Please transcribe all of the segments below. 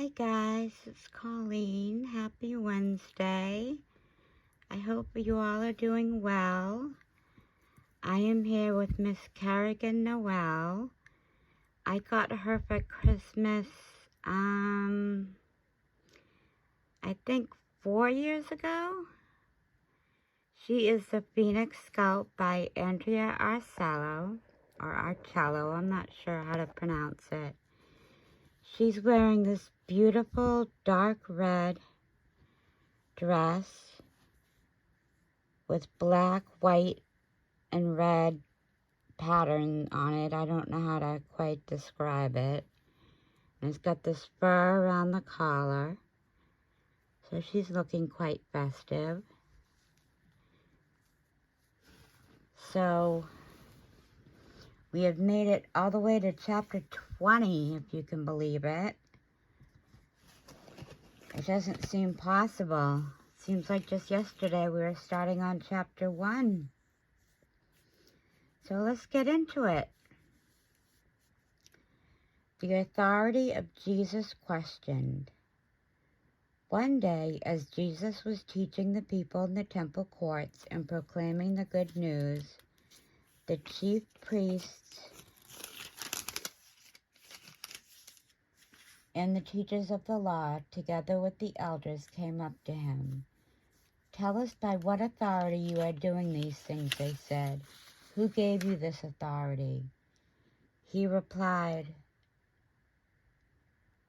Hi guys, it's Colleen. Happy Wednesday. I hope you all are doing well. I am here with Miss Kerrigan Noel. I got her for Christmas, I think 4 years ago. She is the Phoenix Scout by Andrea Arcello, or Arcello, I'm not sure how to pronounce it. She's wearing this beautiful dark red dress with black, white, and red pattern on it. I don't know how to quite describe it. And it's got this fur around the collar. So she's looking quite festive. So we have made it all the way to chapter 20, if you can believe it. It doesn't seem possible. Seems like just yesterday we were starting on chapter 1. So let's get into it. The authority of Jesus questioned. One day, as Jesus was teaching the people in the temple courts and proclaiming the good news, the chief priests and the teachers of the law, together with the elders, came up to him. "Tell us by what authority you are doing these things," they said. "Who gave you this authority?" He replied,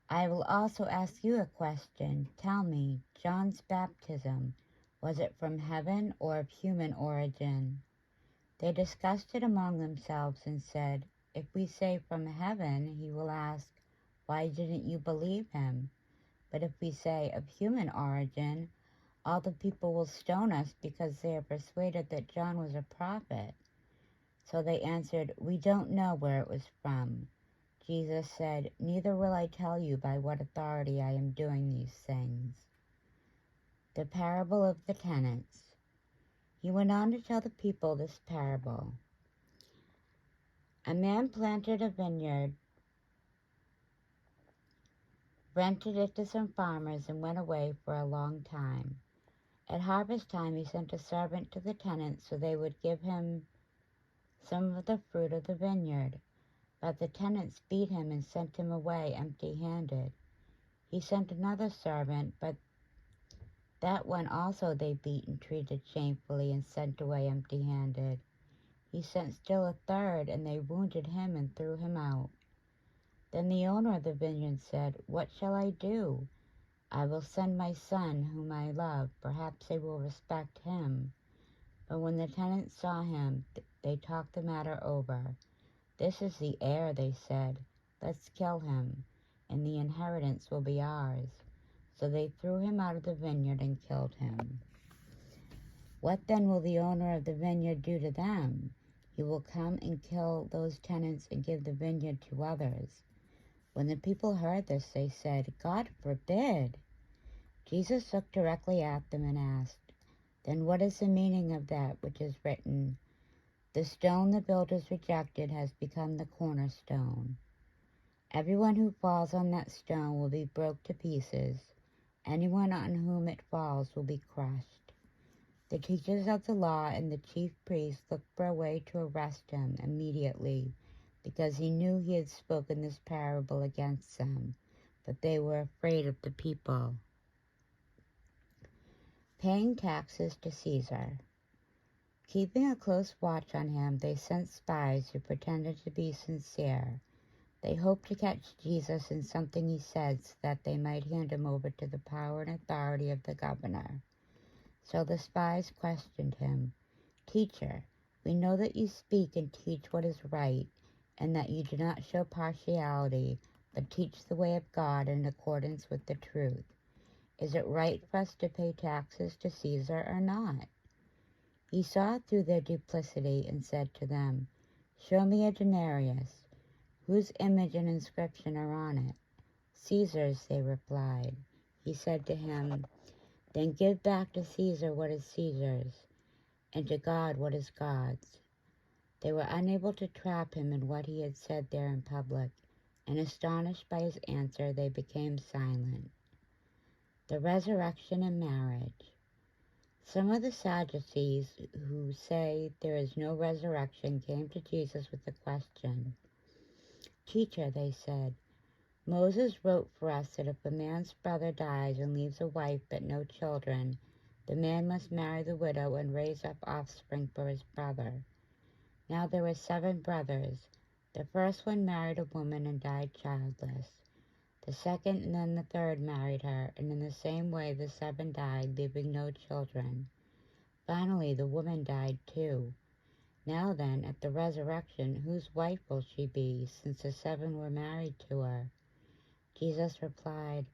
"I will also ask you a question. Tell me, John's baptism, was it from heaven or of human origin?" They discussed it among themselves and said, "If we say from heaven, he will ask, 'Why didn't you believe him?' But if we say of human origin, all the people will stone us because they are persuaded that John was a prophet." So they answered, "We don't know where it was from." Jesus said, "Neither will I tell you by what authority I am doing these things." The parable of the tenants. He went on to tell the people this parable. A man planted a vineyard, rented it to some farmers, and went away for a long time. At harvest time, he sent a servant to the tenants so they would give him some of the fruit of the vineyard. But the tenants beat him and sent him away empty-handed. He sent another servant, but that one also they beat and treated shamefully and sent away empty-handed. He sent still a third, and they wounded him and threw him out. Then the owner of the vineyard said, "What shall I do? I will send my son, whom I love. Perhaps they will respect him." But when the tenants saw him, they talked the matter over. "This is the heir," they said. "Let's kill him, and the inheritance will be ours." So they threw him out of the vineyard and killed him. What then will the owner of the vineyard do to them? He will come and kill those tenants and give the vineyard to others. When the people heard this, they said, "God forbid." Jesus looked directly at them and asked, "Then what is the meaning of that which is written? 'The stone the builders rejected has become the cornerstone. Everyone who falls on that stone will be broke to pieces. Anyone on whom it falls will be crushed.'" The teachers of the law and the chief priests looked for a way to arrest him immediately, because he knew he had spoken this parable against them, but they were afraid of the people. Paying taxes to Caesar. Keeping a close watch on him, they sent spies who pretended to be sincere. They hoped to catch Jesus in something he said so that they might hand him over to the power and authority of the governor. So the spies questioned him. "Teacher, we know that you speak and teach what is right, and that you do not show partiality, but teach the way of God in accordance with the truth. Is it right for us to pay taxes to Caesar or not?" He saw through their duplicity and said to them, "Show me a denarius. Whose image and inscription are on it?" "Caesar's," they replied. He said to him, "Then give back to Caesar what is Caesar's, and to God what is God's." They were unable to trap him in what he had said there in public, and astonished by his answer, they became silent. The resurrection and marriage. Some of the Sadducees, who say there is no resurrection, came to Jesus with the question. Teacher, they said, Moses wrote for us that if a man's brother dies and leaves a wife but no children, the man must marry the widow and raise up offspring for his brother. Now there were 7 brothers. The first one married a woman and died childless. The second and then the third married her, and in the same way the 7 died, leaving no children. Finally, the woman died too. Now then, at the resurrection, whose wife will she be, since the 7 were married to her? Jesus replied,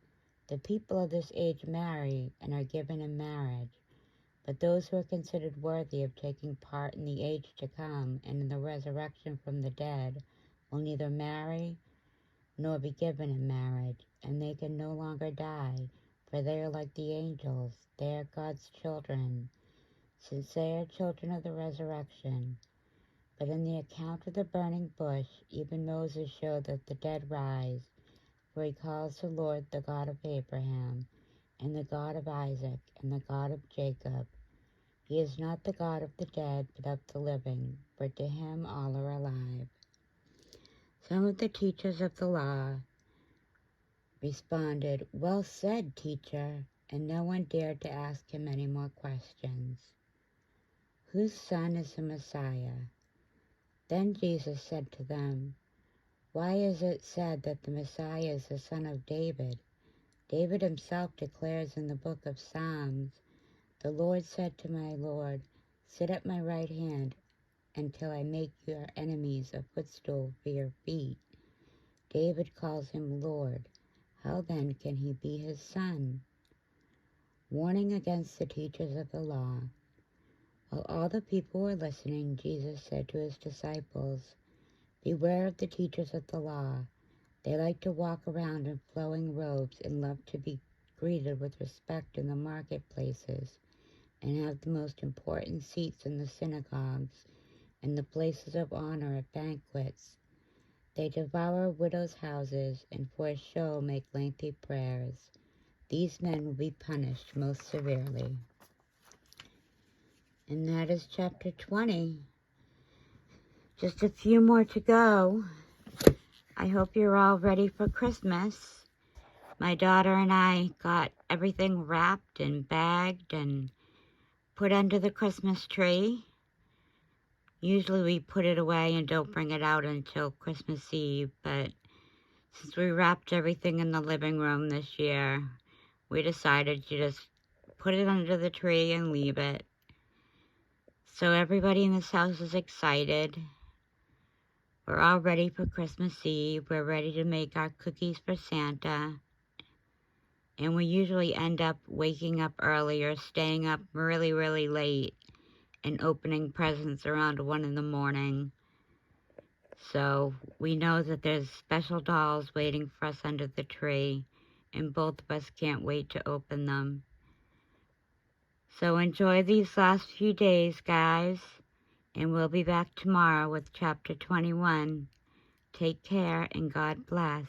The people of this age marry and are given in marriage, but those who are considered worthy of taking part in the age to come and in the resurrection from the dead will neither marry nor be given in marriage, and they can no longer die, for they are like the angels. They are God's children, since they are children of the resurrection. But in the account of the burning bush, even Moses showed that the dead rise, for he calls the Lord the God of Abraham, and the God of Isaac, and the God of Jacob. He is not the God of the dead, but of the living, for to him all are alive. Some of the teachers of the law responded, Well said, teacher, and no one dared to ask him any more questions. Whose son is the Messiah? Then Jesus said to them, Why is it said that the Messiah is the son of David? David himself declares in the book of Psalms, The Lord said to my Lord, Sit at my right hand until I make your enemies a footstool for your feet. David calls him Lord. How then can he be his son? Warning against the teachers of the law. While all the people were listening, Jesus said to his disciples, Beware of the teachers of the law. They like to walk around in flowing robes and love to be greeted with respect in the marketplaces and have the most important seats in the synagogues and the places of honor at banquets. They devour widows' houses and for a show make lengthy prayers. These men will be punished most severely. And that is chapter 20. Just a few more to go. I hope you're all ready for Christmas. My daughter and I got everything wrapped and bagged and put under the Christmas tree. Usually we put it away and don't bring it out until Christmas Eve, but since we wrapped everything in the living room this year, we decided to just put it under the tree and leave it. So everybody in this house is excited. We're all ready for Christmas Eve. We're ready to make our cookies for Santa. And we usually end up waking up early or staying up really, really late and opening presents around 1 in the morning. So we know that there's special dolls waiting for us under the tree, and both of us can't wait to open them. So enjoy these last few days, guys, and we'll be back tomorrow with chapter 21. Take care and God bless.